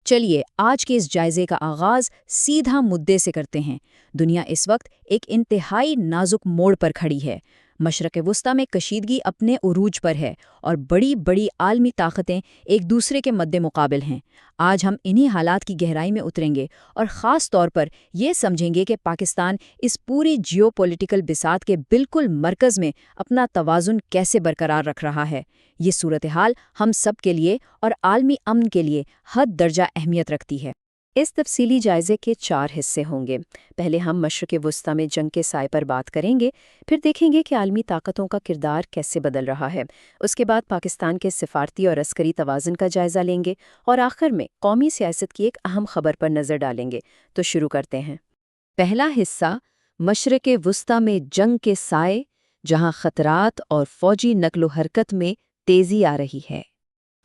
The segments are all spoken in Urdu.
چلیے آج کے اس جائزے کا آغاز سیدھا مدعے سے کرتے ہیں۔ دنیا اس وقت ایک انتہائی نازک موڑ پر کھڑی ہے۔ مشرق وسطیٰ میں کشیدگی اپنے عروج پر ہے اور بڑی بڑی عالمی طاقتیں ایک دوسرے کے مد مقابل ہیں۔ آج ہم انہی حالات کی گہرائی میں اتریں گے اور خاص طور پر یہ سمجھیں گے کہ پاکستان اس پوری جیو پولیٹیکل بساط کے بالکل مرکز میں اپنا توازن کیسے برقرار رکھ رہا ہے۔ یہ صورتحال ہم سب کے لیے اور عالمی امن کے لیے حد درجہ اہمیت رکھتی ہے۔ اس تفصیلی جائزے کے 4 حصے ہوں گے۔ پہلے ہم مشرق وسطیٰ میں جنگ کے سائے پر بات کریں گے، پھر دیکھیں گے کہ عالمی طاقتوں کا کردار کیسے بدل رہا ہے۔ اس کے بعد پاکستان کے سفارتی اور عسکری توازن کا جائزہ لیں گے اور آخر میں قومی سیاست کی ایک اہم خبر پر نظر ڈالیں گے۔ تو شروع کرتے ہیں۔ پہلا حصہ، مشرق وسطیٰ میں جنگ کے سائے، جہاں خطرات اور فوجی نقل و حرکت میں تیزی آ رہی ہے۔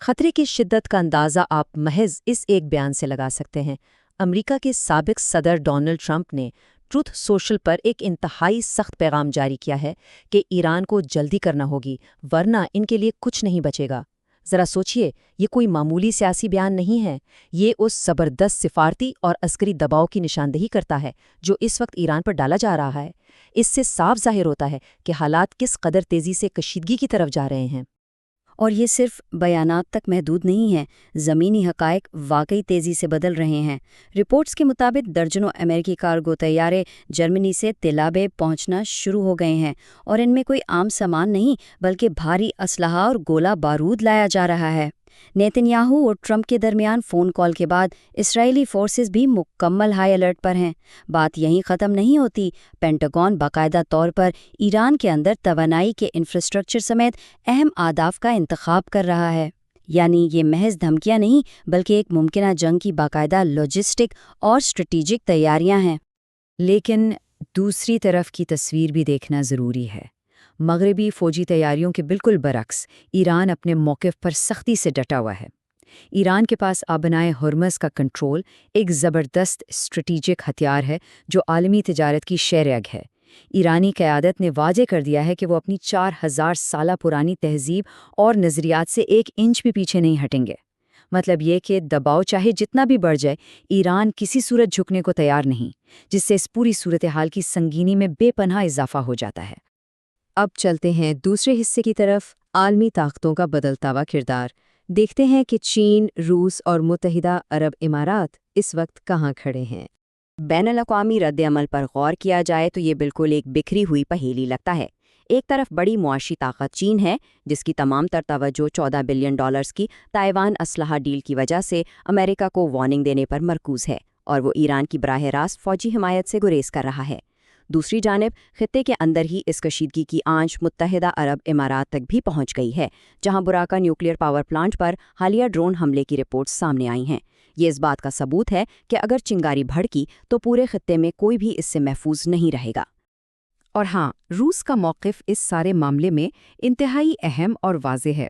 خطرے کی شدت کا اندازہ آپ محض اس ایک بیان سے لگا سکتے ہیں۔ امریکہ کے سابق صدر ڈونلڈ ٹرمپ نے ٹروتھ سوشل پر ایک انتہائی سخت پیغام جاری کیا ہے کہ ایران کو جلدی کرنا ہوگی ورنہ ان کے لیے کچھ نہیں بچے گا۔ ذرا سوچئے، یہ کوئی معمولی سیاسی بیان نہیں ہے، یہ اس زبردست سفارتی اور عسکری دباؤ کی نشاندہی کرتا ہے جو اس وقت ایران پر ڈالا جا رہا ہے۔ اس سے صاف ظاہر ہوتا ہے کہ حالات کس قدر تیزی سے کشیدگی کی طرف جا رہے ہیں۔ اور یہ صرف بیانات تک محدود نہیں ہے، زمینی حقائق واقعی تیزی سے بدل رہے ہیں۔ رپورٹس کے مطابق درجنوں امریکی کارگو طیارے جرمنی سے تل ابیب پہنچنا شروع ہو گئے ہیں، اور ان میں کوئی عام سامان نہیں بلکہ بھاری اسلحہ اور گولہ بارود لایا جا رہا ہے۔ نیتن یاہو اور ٹرمپ کے درمیان فون کال کے بعد اسرائیلی فورسز بھی مکمل ہائی الرٹ پر ہیں۔ بات یہیں ختم نہیں ہوتی، پینٹاگون باقاعدہ طور پر ایران کے اندر توانائی کے انفراسٹرکچر سمیت اہم اہداف کا انتخاب کر رہا ہے۔ یعنی یہ محض دھمکیاں نہیں بلکہ ایک ممکنہ جنگ کی باقاعدہ لاجسٹک اور اسٹریٹجک تیاریاں ہیں۔ لیکن دوسری طرف کی تصویر بھی دیکھنا ضروری ہے۔ مغربی فوجی تیاریوں کے بالکل برعکس ایران اپنے موقف پر سختی سے ڈٹا ہوا ہے۔ ایران کے پاس آبنائے ہرمز کا کنٹرول ایک زبردست اسٹریٹجک ہتھیار ہے جو عالمی تجارت کی شہرگ ہے۔ ایرانی قیادت نے واضح کر دیا ہے کہ وہ اپنی 4000 سالہ پرانی تہذیب اور نظریات سے 1 انچ بھی پیچھے نہیں ہٹیں گے۔ مطلب یہ کہ دباؤ چاہے جتنا بھی بڑھ جائے، ایران کسی صورت جھکنے کو تیار نہیں، جس سے اس پوری صورتحال کی سنگینی میں بے پناہ اضافہ ہو جاتا ہے۔ اب چلتے ہیں دوسرے حصے کی طرف، عالمی طاقتوں کا بدلتا ہوا کردار۔ دیکھتے ہیں کہ چین، روس اور متحدہ عرب امارات اس وقت کہاں کھڑے ہیں۔ بین الاقوامی رد عمل پر غور کیا جائے تو یہ بالکل ایک بکھری ہوئی پہیلی لگتا ہے۔ ایک طرف بڑی معاشی طاقت چین ہے، جس کی تمام تر توجہ $14 بلین کی تائیوان اسلحہ ڈیل کی وجہ سے امریکہ کو وارننگ دینے پر مرکوز ہے، اور وہ ایران کی براہ راست فوجی حمایت سے گریز کر رہا ہے۔ دوسری جانب خطے کے اندر ہی اس کشیدگی کی آنچ متحدہ عرب امارات تک بھی پہنچ گئی ہے، جہاں براکا نیوکلیئر پاور پلانٹ پر حالیہ ڈرون حملے کی رپورٹس سامنے آئی ہیں۔ یہ اس بات کا ثبوت ہے کہ اگر چنگاری بھڑکی تو پورے خطے میں کوئی بھی اس سے محفوظ نہیں رہے گا۔ اور ہاں، روس کا موقف اس سارے معاملے میں انتہائی اہم اور واضح ہے۔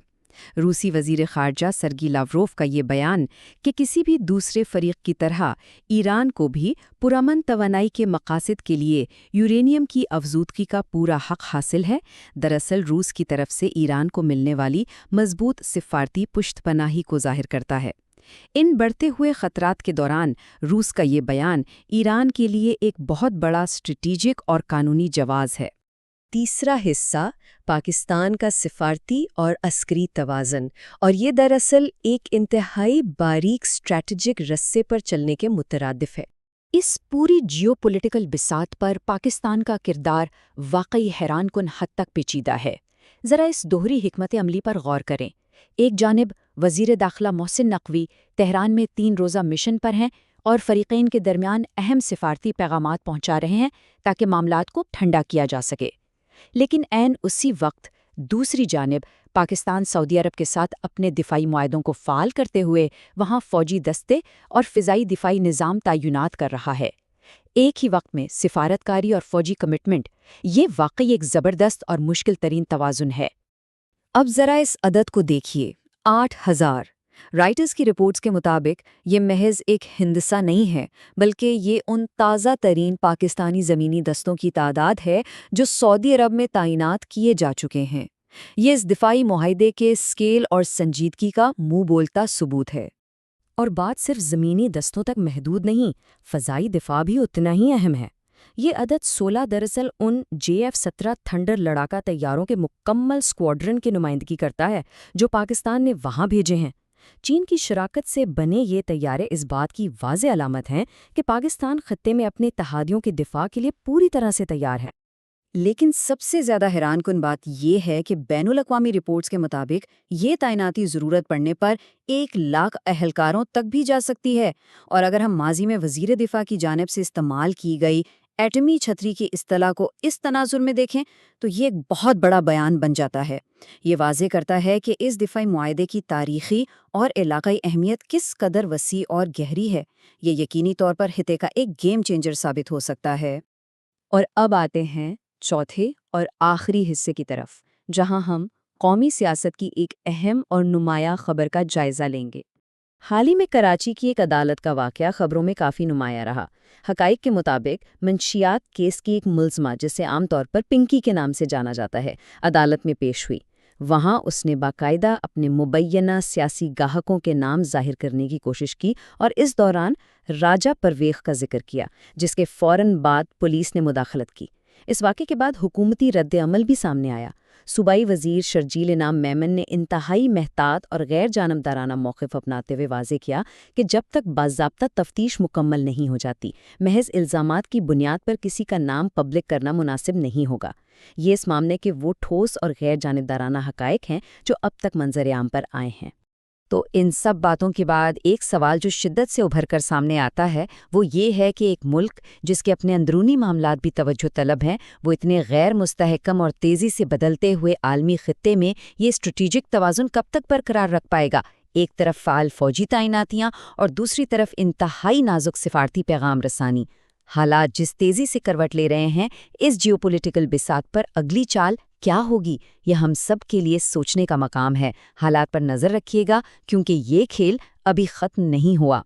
روسی وزیر خارجہ سرگی لاوروف کا یہ بیان کہ کسی بھی دوسرے فریق کی طرح ایران کو بھی پرامن توانائی کے مقاصد کے لیے یورینیم کی افزودگی کا پورا حق حاصل ہے، دراصل روس کی طرف سے ایران کو ملنے والی مضبوط سفارتی پشت پناہی کو ظاہر کرتا ہے۔ ان بڑھتے ہوئے خطرات کے دوران روس کا یہ بیان ایران کے لیے ایک بہت بڑا اسٹریٹجک اور قانونی جواز ہے۔ تیسرا حصہ، پاکستان کا سفارتی اور عسکری توازن، اور یہ دراصل ایک انتہائی باریک اسٹریٹجک رسے پر چلنے کے مترادف ہے۔ اس پوری جیو پولیٹیکل بساط پر پاکستان کا کردار واقعی حیران کن حد تک پیچیدہ ہے۔ ذرا اس دوہری حکمت عملی پر غور کریں۔ ایک جانب وزیر داخلہ محسن نقوی تہران میں 3 روزہ مشن پر ہیں اور فریقین کے درمیان اہم سفارتی پیغامات پہنچا رہے ہیں تاکہ معاملات کو ٹھنڈا کیا جا سکے۔ لیکن عین اسی وقت دوسری جانب پاکستان سعودی عرب کے ساتھ اپنے دفاعی معاہدوں کو فعال کرتے ہوئے وہاں فوجی دستے اور فضائی دفاعی نظام تعینات کر رہا ہے۔ ایک ہی وقت میں سفارتکاری اور فوجی کمٹمنٹ، یہ واقعی ایک زبردست اور مشکل ترین توازن ہے۔ اب ذرا اس عدد کو دیکھیے، 8000۔ رائٹرز کی رپورٹس کے مطابق یہ محض ایک ہندسہ نہیں ہے، بلکہ یہ ان تازہ ترین پاکستانی زمینی دستوں کی تعداد ہے جو سعودی عرب میں تعینات کیے جا چکے ہیں۔ یہ اس دفاعی معاہدے کے اسکیل اور سنجیدگی کا منہ بولتا ثبوت ہے۔ اور بات صرف زمینی دستوں تک محدود نہیں، فضائی دفاع بھی اتنا ہی اہم ہے۔ یہ عدد 16 دراصل ان JF-17 تھنڈر لڑاکا طیاروں کے مکمل اسکواڈرن کی نمائندگی کرتا ہے جو پاکستان نے وہاں بھیجے ہیں۔ چین کی شراکت سے بنے یہ طیارے اس بات کی واضح علامت ہیں کہ پاکستان خطے میں اپنے اتحادیوں کے دفاع کے لیے پوری طرح سے تیار ہے۔ لیکن سب سے زیادہ حیران کن بات یہ ہے کہ بین الاقوامی رپورٹس کے مطابق یہ تعیناتی ضرورت پڑنے پر 1,00,000 اہلکاروں تک بھی جا سکتی ہے، اور اگر ہم ماضی میں وزیر دفاع کی جانب سے استعمال کی گئی ایٹمی چھتری کی اصطلاح کو اس تناظر میں دیکھیں تو یہ ایک بہت بڑا بیان بن جاتا ہے۔ یہ واضح کرتا ہے کہ اس دفاعی معاہدے کی تاریخی اور علاقائی اہمیت کس قدر وسیع اور گہری ہے۔ یہ یقینی طور پر خطے کا ایک گیم چینجر ثابت ہو سکتا ہے۔ اور اب آتے ہیں چوتھے اور آخری حصے کی طرف، جہاں ہم قومی سیاست کی ایک اہم اور نمایاں خبر کا جائزہ لیں گے۔ حال ہی میں کراچی کی ایک عدالت کا واقعہ خبروں میں کافی نمایاں رہا۔ حقائق کے مطابق منشیات کیس کی ایک ملزمہ، جسے عام طور پر پنکی کے نام سے جانا جاتا ہے، عدالت میں پیش ہوئی۔ وہاں اس نے باقاعدہ اپنے مبینہ سیاسی گاہکوں کے نام ظاہر کرنے کی کوشش کی اور اس دوران راجہ پرویز کا ذکر کیا، جس کے فوراً بعد پولیس نے مداخلت کی۔ اس واقعے کے بعد حکومتی رد عمل بھی سامنے آیا۔ صوبائی وزیر شرجیل انعام میمن نے انتہائی محتاط اور غیر جانبدارانہ موقف اپناتے ہوئے واضح کیا کہ جب تک باضابطہ تفتیش مکمل نہیں ہو جاتی، محض الزامات کی بنیاد پر کسی کا نام پبلک کرنا مناسب نہیں ہوگا۔ یہ اس معاملے کے وہ ٹھوس اور غیر جانبدارانہ حقائق ہیں جو اب تک منظر عام پر آئے ہیں۔ تو ان سب باتوں کے بعد ایک سوال جو شدت سے ابھر کر سامنے آتا ہے وہ یہ ہے کہ ایک ملک جس کے اپنے اندرونی معاملات بھی توجہ طلب ہیں، وہ اتنے غیر مستحکم اور تیزی سے بدلتے ہوئے عالمی خطے میں یہ اسٹریٹجک توازن کب تک برقرار رکھ پائے گا؟ ایک طرف فعال فوجی تعیناتیاں اور دوسری طرف انتہائی نازک سفارتی پیغام رسانی۔ حالات جس تیزی سے کروٹ لے رہے ہیں، اس جیوپولیٹیکل بساط پر اگلی چال کیا ہوگی، یہ ہم سب کے لیے سوچنے کا مقام ہے۔ حالات پر نظر رکھیے گا کیونکہ یہ کھیل ابھی ختم نہیں ہوا۔